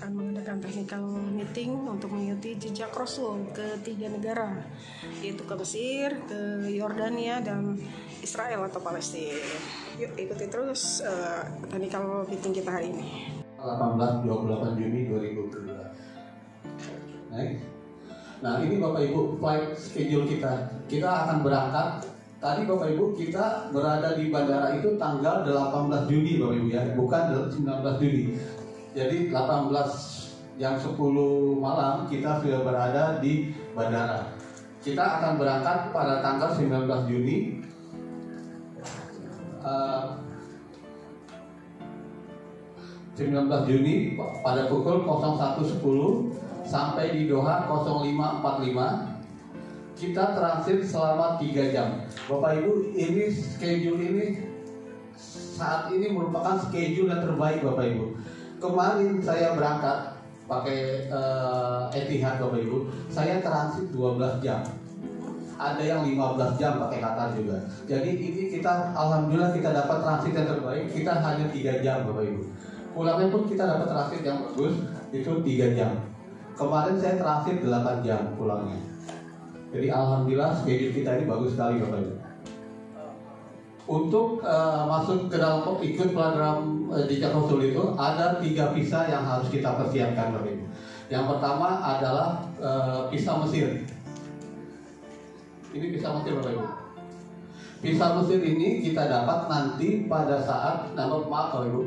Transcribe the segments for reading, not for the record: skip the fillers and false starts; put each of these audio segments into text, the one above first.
akan mengadakan technical meeting untuk mengikuti jejak Rasul ke 3 negara, yaitu ke Mesir, ke Yordania, dan Israel atau Palestina. Yuk ikuti terus technical meeting kita hari ini. 18-28 Juni 2022. Next. Nah, ini Bapak Ibu flight schedule kita. Kita akan berangkat. Tadi Bapak Ibu kita berada di bandara itu tanggal 18 Juni Bapak Ibu ya, bukan 19 Juni. Jadi 18 jam 10 malam kita sudah berada di bandara. Kita akan berangkat pada tanggal 19 Juni. 19 Juni pada pukul 01.10 sampai di Doha 05.45. Kita transit selama 3 jam. Bapak Ibu, ini schedule ini saat ini merupakan schedule yang terbaik Bapak Ibu. Kemarin saya berangkat pakai Etihad Bapak Ibu, saya transit 12 jam. Ada yang 15 jam pakai Qatar juga. Jadi ini kita alhamdulillah kita dapat transit yang terbaik. Kita hanya 3 jam Bapak Ibu. Pulangnya pun kita dapat transit yang bagus, itu 3 jam. Kemarin saya transit 8 jam pulangnya. Jadi alhamdulillah schedule kita ini bagus sekali Bapak Ibu. Untuk masuk ke dalam ikut program jejak Rasul itu ada 3 visa yang harus kita persiapkan Bapak Ibu. Yang pertama adalah visa Mesir. Ini visa Mesir Bapak Ibu. Visa Mesir ini kita dapat nanti pada saat maaf Bapak Ibu.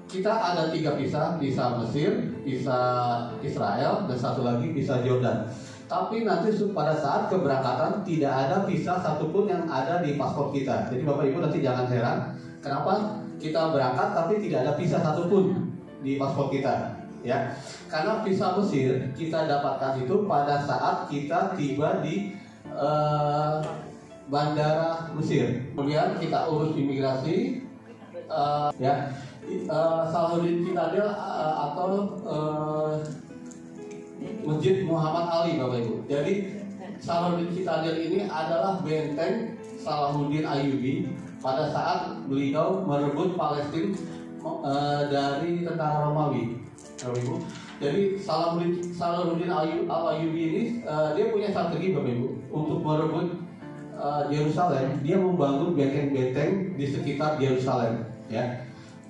Kita ada 3 visa Mesir, visa Israel, dan satu lagi visa Jordan. Tapi nanti pada saat keberangkatan tidak ada visa satupun yang ada di paspor kita. Jadi Bapak Ibu nanti jangan heran, kenapa kita berangkat tapi tidak ada visa satupun di paspor kita, ya? Karena visa Mesir kita dapatkan itu pada saat kita tiba di bandara Mesir. Kemudian kita urus imigrasi, ya. Salahuddin Citadel atau Masjid Muhammad Ali Bapak Ibu. Jadi Salahuddin Citadel ini adalah benteng Salahuddin Ayyubi pada saat beliau merebut Palestina dari tentara Romawi Bapak Ibu. Jadi Salahuddin Ayyubi ini dia punya strategi Bapak Ibu untuk merebut Yerusalem. Dia membangun benteng-benteng di sekitar Yerusalem, ya.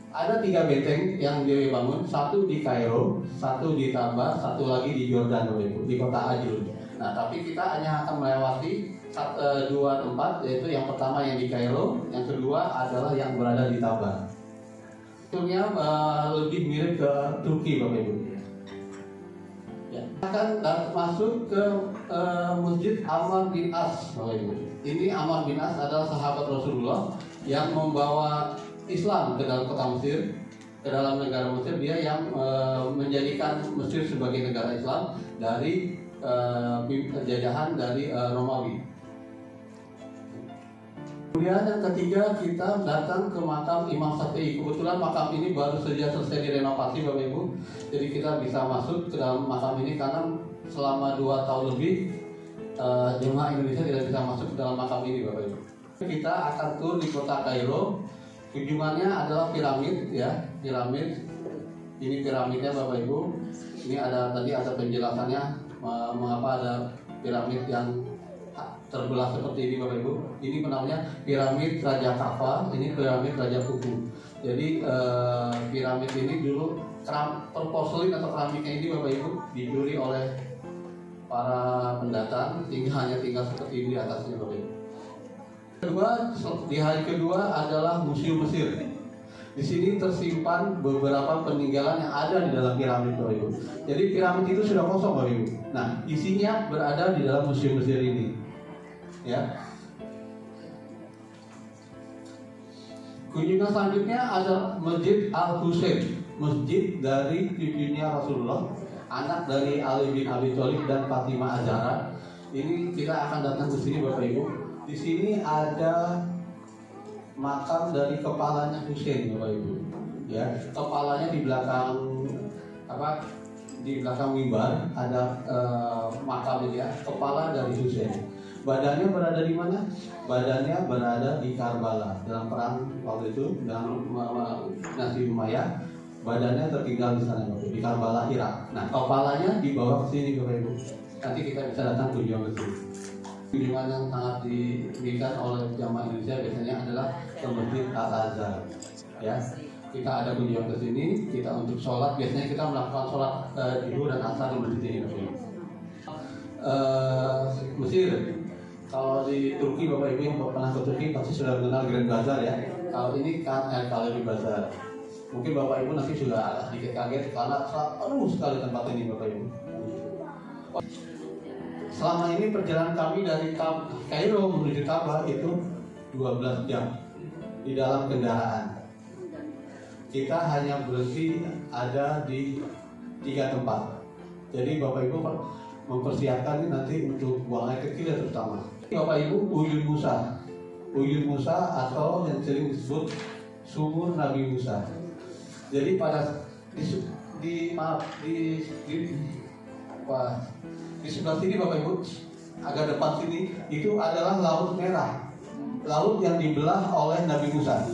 Ada 3 benteng yang dia bangun, satu di Kairo, satu di Taba, satu lagi di Yordan, di kota Ajlun. Nah, tapi kita hanya akan melewati 2 tempat, yaitu yang pertama yang di Kairo, yang kedua adalah yang berada di Taba. Tentunya lebih mirip ke Turki, Bapak Ibu. Ya. Akan masuk ke Masjid Ammar bin As, Bapak Ibu. Ini Ammar bin As adalah sahabat Rasulullah yang membawa Islam ke dalam kota Mesir, ke dalam negara Mesir. Dia yang menjadikan Mesir sebagai negara Islam dari penjajahan dari Romawi. Kemudian yang ketiga kita datang ke makam Imam Syafi'i. Kebetulan makam ini baru saja selesai direnovasi Bapak Ibu. Jadi kita bisa masuk ke dalam makam ini karena selama 2 tahun lebih jemaah Indonesia tidak bisa masuk ke dalam makam ini Bapak Ibu. Kita akan tur di kota Kairo. Tujuannya adalah piramid, ya, piramid. Ini piramidnya Bapak Ibu. Ini tadi ada penjelasannya mengapa ada piramid yang terbelah seperti ini Bapak Ibu. Ini namanya piramid Raja Kaffa, ini piramid Raja Khufu. Jadi piramid ini dulu porselin atau keramiknya ini Bapak Ibu dibeli oleh para pendatang sehingga hanya tinggal seperti ini di atasnya Bapak Ibu. Di hari kedua adalah Museum Mesir. Di sini tersimpan beberapa peninggalan yang ada di dalam piramid Bapak Ibu. Jadi piramid itu sudah kosong Bapak Ibu. Nah, isinya berada di dalam Museum Mesir ini. Ya. Kunjungan selanjutnya ada Masjid Al-Husain, masjid dari cucunya Rasulullah, anak dari Ali bin Abi Thalib dan Fatimah Az-Zahra. Ini kita akan datang ke sini Bapak Ibu. Di sini ada makam dari kepalanya Husain Bapak Ibu. Ya, kepalanya di belakang Di belakang mimbar ada makam ini ya, kepala dari Husain. Badannya berada di mana? Badannya berada di Karbala dalam perang waktu itu dalam Nasi Umayyah. badannya tertinggal di sana Bapak Ibu, di Karbala, Irak. Nah, kepalanya dibawa ke sini Bapak Ibu. Nanti kita bisa datang kunjungan ke sini. Kunjungan yang sangat diberikan oleh jamaah Indonesia biasanya adalah ke Masjid Al-Azhar. Ya, kita ada kunjungan ke sini, kita untuk sholat, biasanya kita melakukan sholat zuhur dan asar di masjid ini Bapak Ibu. Mesir, kalau di Turki Bapak Ibu yang pernah ke Turki pasti sudah mengenal Grand Bazaar ya. Kalau ini kan Gallery Bazaar. Mungkin Bapak Ibu nanti sudah sedikit kaget karena penuh sekali tempat ini Bapak Ibu. Selama ini perjalanan kami dari Kairo menuju Ka'bah itu 12 jam di dalam kendaraan. Kita hanya berhenti ada di 3 tempat. Jadi Bapak Ibu mempersiapkan ini nanti untuk buang air kecil terutama. Bapak Ibu, Uyun Musa. Uyun Musa atau yang sering disebut sumur Nabi Musa. Jadi pada di sebelah sini Bapak Ibu, agak depan sini itu adalah Laut Merah, laut yang dibelah oleh Nabi Musa,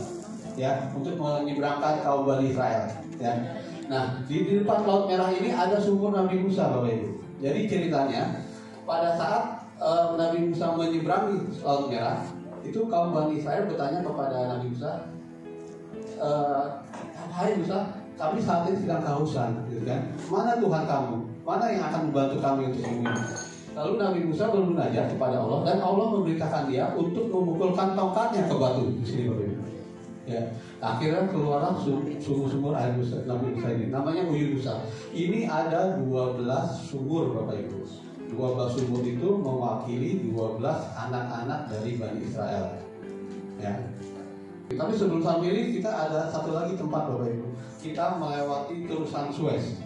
ya, untuk menyeberangkan kaum Bani Israel. Ya. Nah, di depan Laut Merah ini ada sumur Nabi Musa Bapak Ibu. Jadi ceritanya pada saat Nabi Musa menyeberangi Laut Merah, itu kaum Bani Israel bertanya kepada Nabi Musa, "Hai Musa, kami saat ini sedang kehausan, gitu kan? Mana Tuhan kamu? Mana yang akan membantu kami untuk ini?" Lalu Nabi Musa bermunajat kepada Allah dan Allah memerintahkan dia untuk memukulkan tongkatnya ke batu di sini Bapak Ibu. Ya, akhirnya keluarlah sumur air Nabi Musa ini. Namanya Uyun Musa. Ini ada 12 sumur Bapak Ibu. 12 sumur itu mewakili 12 anak-anak dari Bani Israel. Ya. Tapi sebelum sampai kita ada satu lagi tempat Bapak Ibu. Kita melewati terusan Suez.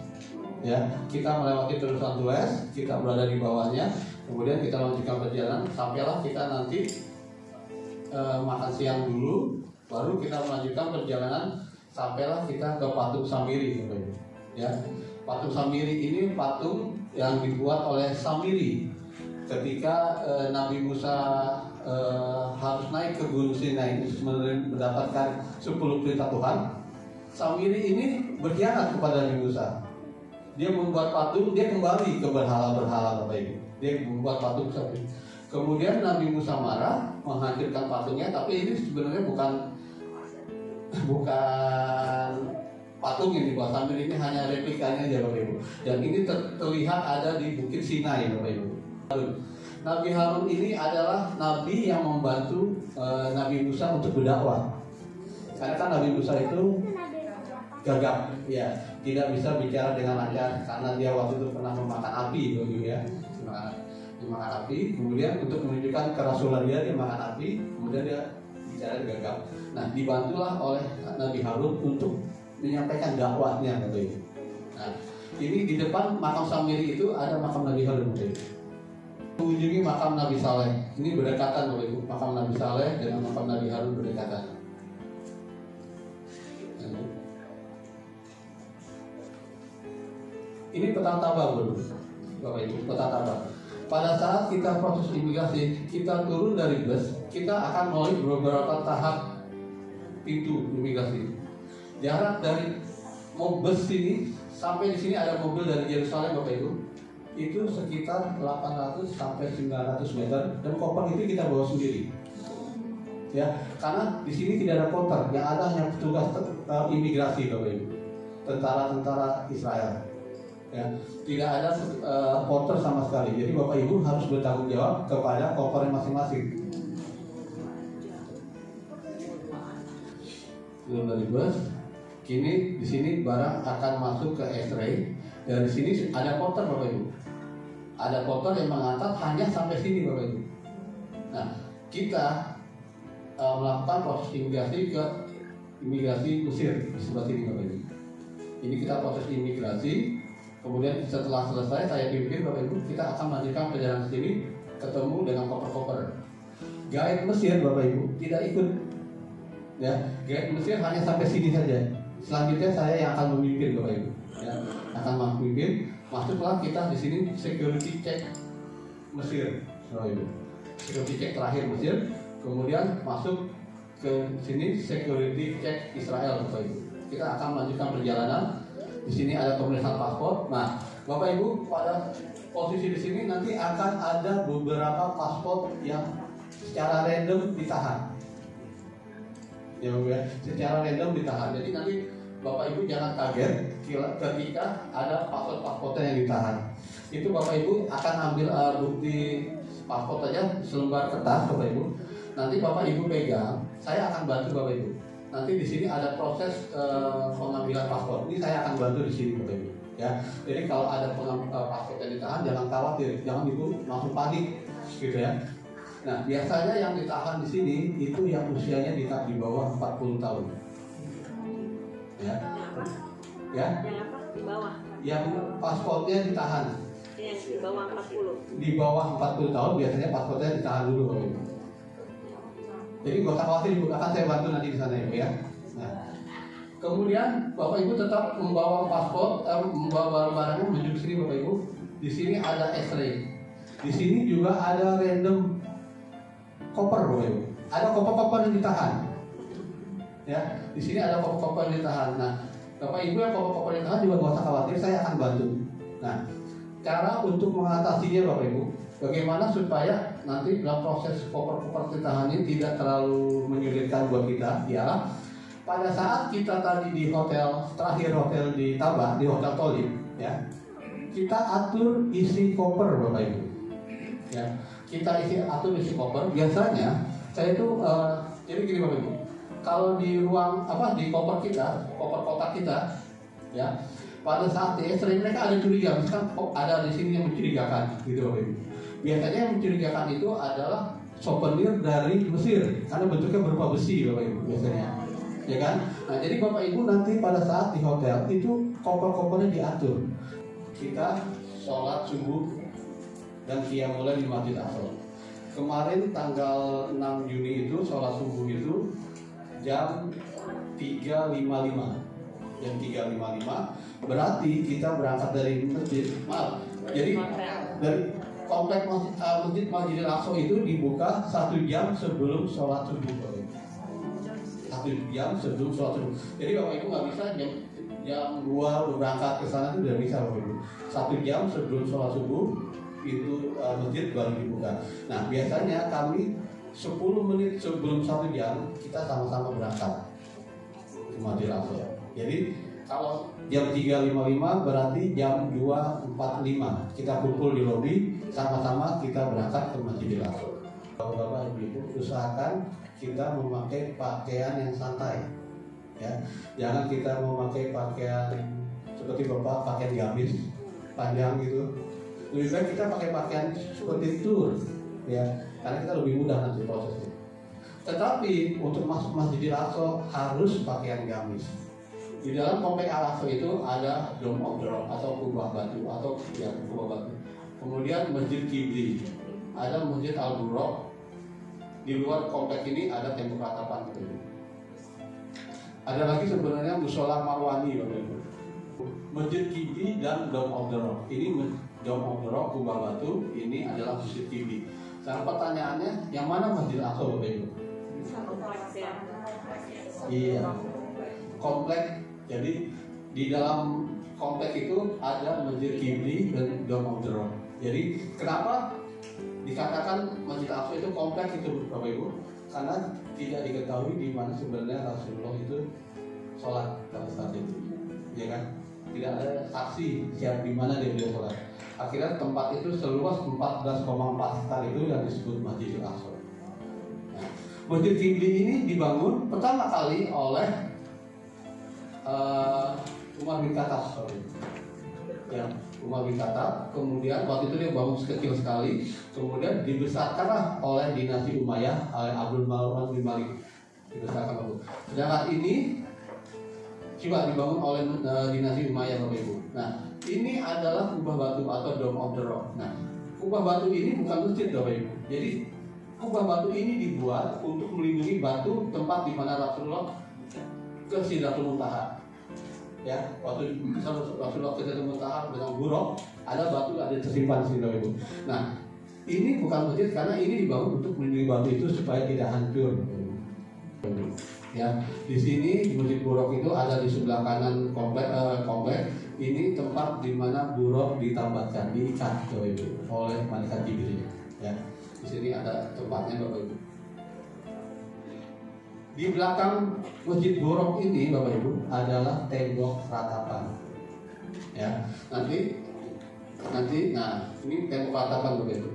Ya, kita melewati terusan Suez, kita berada di bawahnya. Kemudian kita lanjutkan perjalanan sampailah kita nanti makan siang dulu, baru kita melanjutkan perjalanan sampailah kita ke Patung Samiri Bapak Ibu. Ya. Patung Samiri ini patung yang dibuat oleh Samiri ketika Nabi Musa harus naik ke Gunung Sinai untuk mendapatkan 10 perintah Tuhan. Samiri ini berkhianat kepada Nabi Musa. Dia membuat patung, dia kembali ke berhala-berhala Bapak Ibu. Dia membuat patung Samiri. Kemudian Nabi Musa marah, menghancurkan patungnya, tapi ini sebenarnya bukan patung yang dibuat Samiri, ini hanya replikanya aja Bapak Ibu. Dan ini terlihat ada di Bukit Sinai Bapak Ibu. Nabi Harun ini adalah nabi yang membantu Nabi Musa untuk berdakwah. Karena kan Nabi Musa itu gagap, ya, tidak bisa bicara dengan lancar karena dia waktu itu pernah memakan api, Bapak Ibu ya, dimakan api. Kemudian untuk menunjukkan kerasulan dia makan api, kemudian dia bicara gagap. Nah, dibantulah oleh Nabi Harun untuk menyampaikan dakwahnya Bapak Ibu. Nah, ini di depan makam Samiri itu ada makam Nabi Harun Bapak Ibu. Mengunjungi makam Nabi Saleh. Ini berdekatan Bapak Ibu. Makam Nabi Saleh dengan makam Nabi Harun berdekatan. Ini peta tabah Bapak Ibu, peta tabah. Pada saat kita proses imigrasi, kita turun dari bus, kita akan melalui beberapa tahap pintu imigrasi. Jarak dari bus sini sampai di sini ada mobil dari Yerusalem Bapak Ibu. Itu sekitar 800 sampai 900 meter dan koper itu kita bawa sendiri. Ya, karena di sini tidak ada porter, yang ada hanya petugas imigrasi Bapak Ibu. Tentara-tentara Israel. Ya, tidak ada porter sama sekali. Jadi Bapak Ibu harus bertanggung jawab kepada kopernya masing-masing. Turun dari bus. Kini di sini barang akan masuk ke X-ray dan di sini ada porter Bapak Ibu. Ada porter yang mengantar hanya sampai sini Bapak Ibu. Nah, kita melakukan proses imigrasi ke imigrasi Mesir di sebelah sini Bapak Ibu. Ini kita proses imigrasi. Kemudian setelah selesai saya pimpin Bapak Ibu, kita akan melanjutkan perjalanan ke sini, ketemu dengan koper-koper. Guide Mesir Bapak Ibu tidak ikut. Ya, guide Mesir hanya sampai sini saja. Selanjutnya saya yang akan memimpin Bapak Ibu. Ya, akan memimpin. Masuklah kita di sini security check Mesir Bapak Ibu. Security check terakhir Mesir. Kemudian masuk ke sini security check Israel Bapak Ibu. kita akan melanjutkan perjalanan. Di sini ada pemeriksaan paspor. Nah, Bapak Ibu, pada posisi di sini nanti akan ada beberapa paspor yang secara random ditahan. Ya, Bu ya, secara random ditahan. Jadi nanti Bapak Ibu jangan kaget ketika ada paspor-paspornya yang ditahan. Itu Bapak Ibu akan ambil bukti paspor saja selembar kertas, Bapak Ibu. Nanti Bapak Ibu pegang, saya akan bantu Bapak Ibu. Nanti di sini ada proses pengambilan paspor. Ini saya akan bantu di sini Bapak Ibu. Ya, jadi kalau ada paspor yang ditahan, jangan khawatir, jangan Ibu langsung panik, gitu ya. Nah, biasanya yang ditahan di sini itu yang usianya di bawah 40 tahun. Ya. Ya. Yang apa? Di bawah. Yang paspornya ditahan. Yang di bawah 40. Di bawah 40 tahun biasanya paspornya ditahan dulu Bapak Ibu. Jadi gak usah khawatir Ibu, akan saya bantu nanti di sana Ibu ya. Nah, kemudian Bapak Ibu tetap membawa paspor, membawa barang-barangnya menuju sini Bapak Ibu. Di sini ada X-ray. Di sini juga ada random koper Bapak Ibu. Ada koper-koper yang ditahan. Ya, di sini ada koper-koper yang ditahan. Nah, Bapak Ibu yang koper-koper yang ditahan juga gak usah khawatir, saya akan bantu. Nah, cara untuk mengatasinya Bapak Ibu, bagaimana supaya nanti dalam proses koper-koper ditahan ini tidak terlalu menyulitkan buat kita, ialah pada saat kita tadi di hotel, terakhir hotel di Tabah, di Hotel Tolib, ya, kita atur isi koper Bapak Ibu. Ya, kita atur isi koper. Biasanya saya itu jadi gini Bapak Ibu. Kalau di ruang di koper kita, koper kotak kita, ya, pada saat di X-ray mereka ada curiga, misalkan ada di sini yang mencurigakan, gitu Bapak Ibu. Biasanya yang mencurigakan itu adalah souvenir dari Mesir, karena bentuknya berupa besi Bapak Ibu biasanya, ya kan? Nah, jadi Bapak Ibu nanti pada saat di hotel itu koper-kopernya diatur. Kita sholat subuh dan qiyamul lail di Masjid Aqsa. Kemarin tanggal 6 Juni itu sholat subuh itu jam 3.55. Jam 3.55 berarti kita berangkat dari masjid. Maaf. Jadi dari komplek Masjidil Aqsa itu dibuka 1 jam sebelum sholat subuh. 1 jam sebelum sholat subuh. Jadi Bapak Ibu nggak bisa jam 2 berangkat ke sana itu udah bisa Bapak Ibu. 1 jam sebelum sholat subuh itu masjid baru dibuka. Nah, biasanya kami 10 menit sebelum 1 jam kita sama-sama berangkat ke Masjidil Aqsa. Jadi kalau jam 3.55 berarti jam 2.45 kita kumpul di lobi, sama-sama kita berangkat ke Masjidil Aqsa. Bapak Ibu usahakan kita memakai pakaian yang santai, ya. Jangan kita memakai pakaian seperti Bapak pakaian gamis panjang gitu. Lebih baik kita pakai pakaian seperti tur, ya, karena kita lebih mudah nanti prosesnya. Tetapi untuk masuk Masjidil Aqsa harus pakaian gamis. Di dalam komplek Al-Aqsa itu ada Dome of the Rock atau kubah batu kubah batu. Kemudian Masjid Qibli, ada Masjid Al-Buraq. Di luar komplek ini ada tembok ratapan gitu. Ada lagi sebenarnya Mushola Marwani, Bapak Ibu. Masjid Qibli dan Dome of the Rock. Ini Dome of the Rock kubah batu, ini adalah Masjid Qibli. Sekarang pertanyaannya, yang mana Masjid Aqsa Bapak Ibu? Iya, komplek. Jadi di dalam komplek itu ada Masjid Qibli dan Dome of the Rock. Jadi kenapa dikatakan Masjid Aqsa itu komplek itu Bapak Ibu? Karena tidak diketahui di mana sebenarnya Rasulullah itu sholat pada saat itu, ya kan? Tidak ada saksi siap di mana dia sholat. Akhirnya tempat itu seluas 14,4 hektar itu yang disebut Masjidil Aqsa. Nah, Masjid Qibli ini dibangun pertama kali oleh Umar bin Khattab, ya, Umar bin Khattab. Kemudian waktu itu dia bangun kecil sekali, kemudian dibesarkanlah oleh dinasti Umayyah, oleh Abdul Malik bin Malik, dibesarkan dulu. Sedangkan ini coba dibangun oleh dinasti Umayyah Bapak Ibu. Nah, ini adalah kubah batu atau Dome of the Rock. Nah, kubah batu ini bukan masjid Bapak Ibu. Jadi kubah batu ini dibuat untuk melindungi batu tempat di mana Rasulullah ke Sidratul Muntaha. Ya, waktu Rasulullah ke Sidratul Muntaha dengan buruk, ada batu ada tersimpan di sini Bapak Ibu. Nah, ini bukan masjid karena ini dibangun untuk melindungi batu itu supaya tidak hancur. Ya, di sini di Masjid Buraq itu ada di sebelah kanan komplek. Ini tempat di mana Buraq ditambatkan, diikat Bapak Ibu oleh malaikat Jibril. Ya, di sini ada tempatnya Bapak Ibu. Di belakang Masjid Buraq ini Bapak Ibu adalah tembok ratapan. Ya, nanti, nah ini tembok ratapan Bapak Ibu.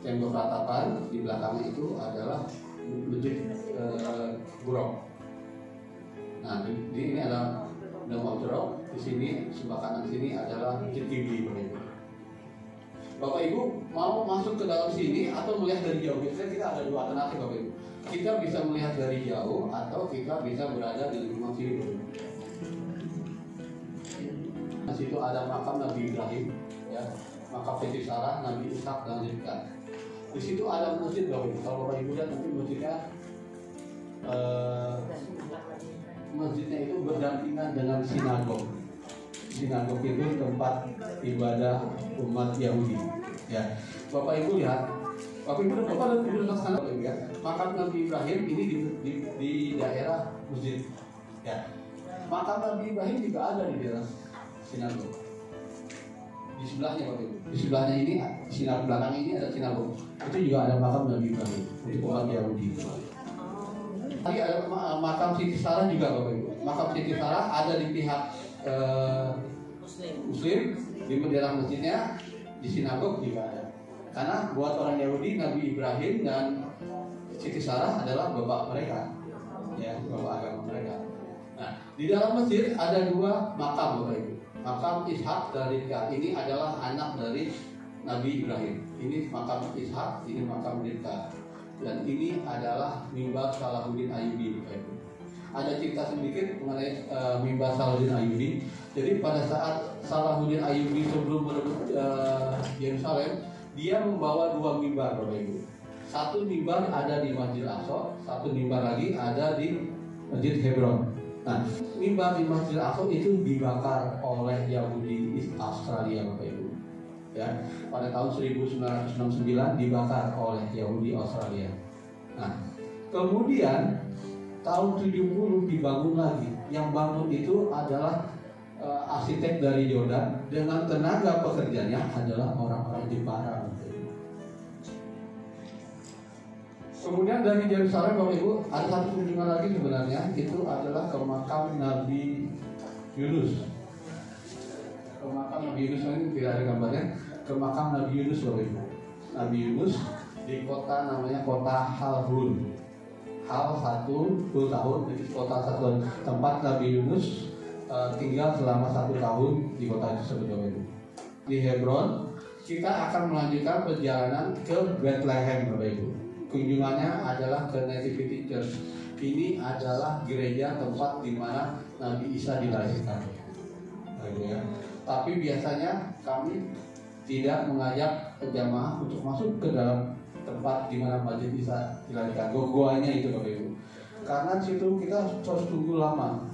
Tembok ratapan di belakangnya itu adalah Masjid Buraq. Nah, ini ada Dom Buraq. Di sini sebelah kanan sini adalah Masjid Kibli, Bapak Ibu. Bapak Ibu mau masuk ke dalam sini atau melihat dari jauh? Biasanya kita ada dua alternatif Bapak Ibu. Kita bisa melihat dari jauh atau kita bisa berada di lingkungan sini, Bapak Ibu. Di situ ada makam Nabi Ibrahim, ya, makam Siti Sarah, Nabi Ishak dan Ribka. Di situ ada masjid Bapak Ibu. Kalau Bapak Ibu lihat nanti masjidnya itu berdampingan dengan sinagog. Sinagog itu tempat ibadah umat Yahudi. Ya, Bapak Ibu lihat, Bapak Ibu duduk sana, Bapak Ibu ya. Makam Nabi Ibrahim ini di daerah masjid. Ya, makam Nabi Ibrahim juga ada di daerah sinagog. Di sebelahnya Bapak Ibu. Di sebelahnya ini, sinagog belakang ini ada sinagog. Itu juga ada makam Nabi Ibrahim untuk umat Yahudi. Tadi ada makam Siti Sarah juga Bapak Ibu. Makam Siti Sarah ada di pihak Muslim di daerah masjidnya, di sinagog juga ada. Karena buat orang Yahudi Nabi Ibrahim dan Siti Sarah adalah bapak mereka, ya, bapak agama mereka. Nah, di dalam masjid ada dua makam Bapak Ibu. Makam Ishak dan Ribka ini adalah anak dari Nabi Ibrahim. Ini makam Ishak, ini makam Ribka. Dan ini adalah mimbar Salahuddin Ayyubi, Bapak Ibu. Ada cerita sedikit mengenai mimbar Salahuddin Ayyubi. Jadi pada saat Salahuddin Ayyubi sebelum merebut Yerusalem, dia membawa dua mimbar, Bapak Ibu. Satu mimbar ada di Masjid Al-Aqsa, satu mimbar lagi ada di Masjid Hebron. Nah, mimbar di Masjid Al-Aqsa itu dibakar oleh Yahudi Australia, Bapak Ibu. Ya, pada tahun 1969 dibakar oleh Yahudi Australia. Nah, kemudian tahun 70 dibangun lagi. Yang bangun itu adalah arsitek dari Yordan dengan tenaga pekerjanya adalah orang-orang Jepara. Kemudian dari Yerusalem Bapak Ibu ada satu kunjungan lagi sebenarnya, itu adalah ke makam Nabi Yunus. Ke makam Nabi Yunus ini tidak ada gambarnya. Ke makam Nabi Yunus Bapak Ibu. Nabi Yunus di kota namanya kota Halhun. Hal satu tahun, jadi kota satu tempat Nabi Yunus tinggal selama 1 tahun di kota tersebut Bapak Ibu. Di Hebron kita akan melanjutkan perjalanan ke Bethlehem Bapak Ibu. Kunjungannya adalah ke Nativity Church. Ini adalah gereja tempat di mana Nabi Isa dilahirkan. Ya. Tapi biasanya kami tidak mengajak jamaah untuk masuk ke dalam tempat di mana Masjid Isa dilahirkan. Gogoanya itu Bapak Ibu. Karena di situ kita harus tunggu lama.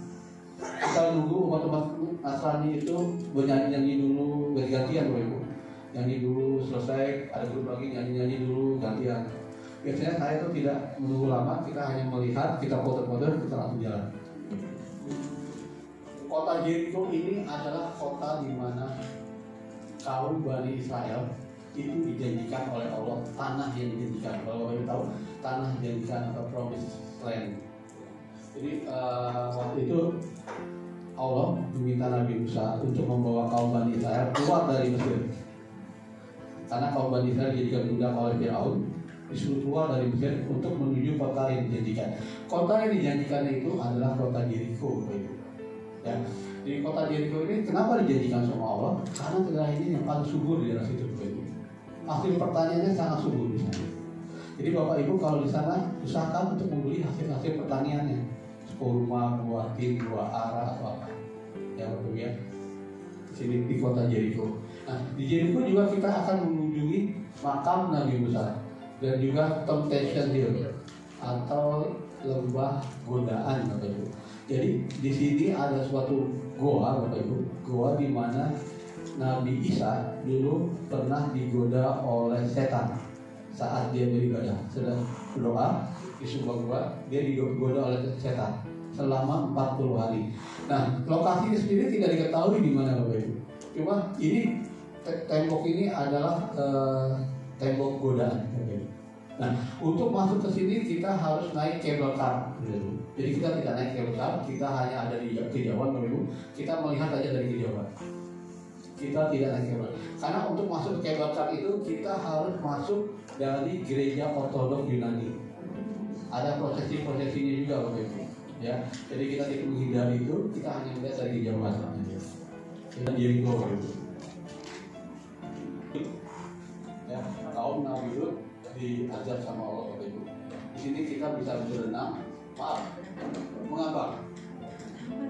Kita nunggu umat-umat Nasrani itu bernyanyi-nyanyi dulu, ganti-gantian Bapak Ibu. Nyanyi dulu selesai, ada grup lagi nyanyi-nyanyi dulu, gantian. Biasanya saya itu tidak menunggu lama, kita hanya melihat, kita foto-foto, kita langsung jalan. Kota Jericho ini adalah kota di mana kaum Bani Israel itu dijanjikan oleh Allah, tanah yang dijanjikan. Kalau Bapak tahu, tanah dijanjikan atau promised land. Jadi waktu itu Allah meminta Nabi Musa untuk membawa kaum Bani Israel keluar dari Mesir. Karena kaum Bani Israel dijadikan budak oleh Firaun, disuruh keluar dari Mesir untuk menuju kota yang dijanjikan. Kota yang dijanjikan itu adalah kota Jericho, ya. Di kota Jericho ini kenapa dijanjikan sama Allah? Karena daerah ini yang paling subur di daerah situ, hasil pertaniannya sangat subur di sana. Jadi Bapak Ibu kalau di sana usahakan untuk membeli hasil pertaniannya, kurma, buah tin, buah ara atau apa, ya Bapak Ibu ya. Di sini di kota Jericho. Nah di Jericho juga kita akan mengunjungi makam Nabi Musa dan juga Temptation Hill atau lembah godaan Bapak Ibu. Jadi di sini ada suatu goa Bapak Ibu, goa di mana Nabi Isa dulu pernah digoda oleh setan saat dia beribadah, sedang berdoa. di sebuah gua, dia digoda oleh setan selama 40 hari. Nah, lokasinya sendiri tidak diketahui di mana Bapak Ibu. Cuma ini tembok ini adalah tembok godaan. Nah, untuk masuk ke sini kita harus naik cable car. Jadi kita tidak naik cable car, kita hanya ada di kejauhan Bapak Ibu. Kita melihat aja dari kejauhan. Kita tidak naik cable. Karena untuk masuk ke cable car itu kita harus masuk dari gereja Ortodok Yunani. Ada prosesi-prosesinya juga Bapak Ibu. Ya, jadi kita tidak menghindari itu, kita hanya melihat dari kejauhan saja. Kita Jericho Bapak Ibu. Ya, kaum Nabi Lut diajar sama Allah Bapak Ibu. Di sini kita bisa berenang, mengambang.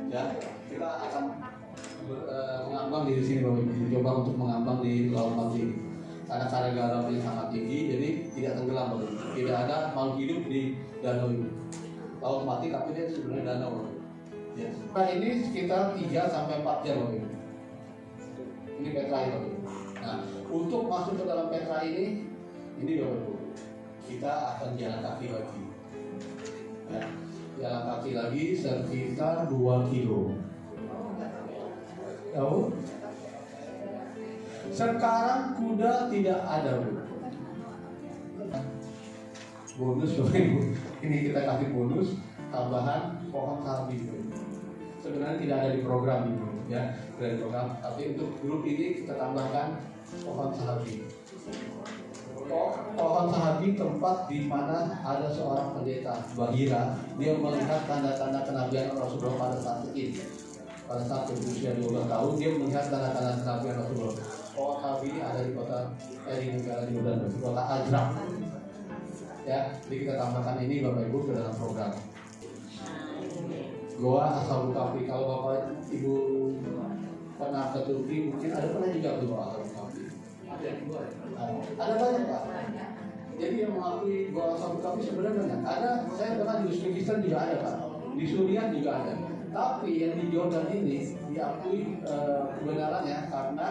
Ya, kita akan mengambang di sini Bapak Ibu. Coba untuk mengambang di Laut Mati. Karena kadar garamnya sangat tinggi, jadi tidak tenggelam Bapak Ibu. Tidak ada makhluk hidup di danau ini. Laut Mati tapi dia sebenarnya danau. Ya. Nah ini sekitar 3 sampai 4 jam Bapak Ibu. Ini Petra Bapak Ibu. Nah, untuk masuk ke dalam Petra ini Bapak Ibu, kita akan jalan kaki lagi. Ya, jalan kaki lagi sekitar 2 kilo. Tahu? Sekarang kuda tidak ada Bu. Bonus Bapak Ibu. Ini kita kasih bonus tambahan pohon salbi Bu. Sebenarnya tidak ada di program ini ya, dari program. Tapi untuk grup ini kita tambahkan pohon salbi. Pohon sahabi tempat di mana ada seorang pendeta Bahira. Dia melihat tanda-tanda kenabian Rasulullah pada saat ini. Pada saat berusia 12 tahun dia melihat tanda-tanda kenabian Rasulullah. Pohon sahabi ini ada di di negara Yordan, di kota Azraq. Ya, jadi kita tambahkan ini Bapak Ibu ke dalam program. Goa Ashabul Kahfi. Kalau Bapak Ibu pernah ke Turki, mungkin ada pernah juga ke Goa Ashabul Kahfi. Ada banyak Pak. Jadi yang mengakui Goa Ashabul Kahfi sebenarnya banyak. Ada, saya pernah di Uzbekistan juga ada Pak. Di Suriah juga ada. Tapi yang di Jordan ini diakui kebenarannya karena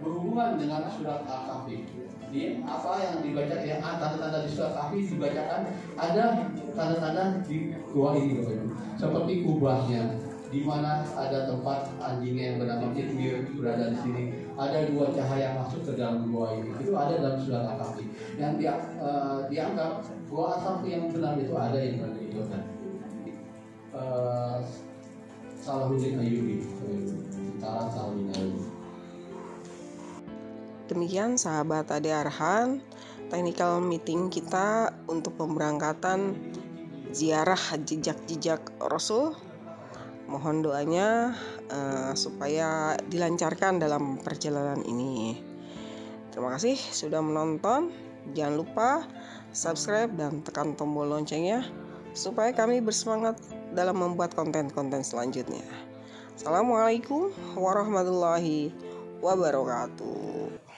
berhubungan dengan surat Al-Kahfi. Di apa yang dibaca, yang tanda-tanda di surat Kahfi dibacakan, ada tanda-tanda di gua ini Bapak Ibu. Seperti kubahnya, di mana ada tempat anjingnya yang bernama Kitmir berada di sini. Ada 2 cahaya masuk ke dalam gua ini. Itu ada dalam surat Al-Kahfi. Yang dianggap gua Asaf yang benar itu ada yang berada di Jordan. Salahuddin Ayyubi, Salahuddin Ayyubi. Demikian sahabat Ade Arhan, technical meeting kita untuk pemberangkatan ziarah jejak-jejak Rasul. Mohon doanya supaya dilancarkan dalam perjalanan ini. Terima kasih sudah menonton. Jangan lupa subscribe dan tekan tombol loncengnya supaya kami bersemangat dalam membuat konten-konten selanjutnya. Assalamualaikum warahmatullahi wabarakatuh.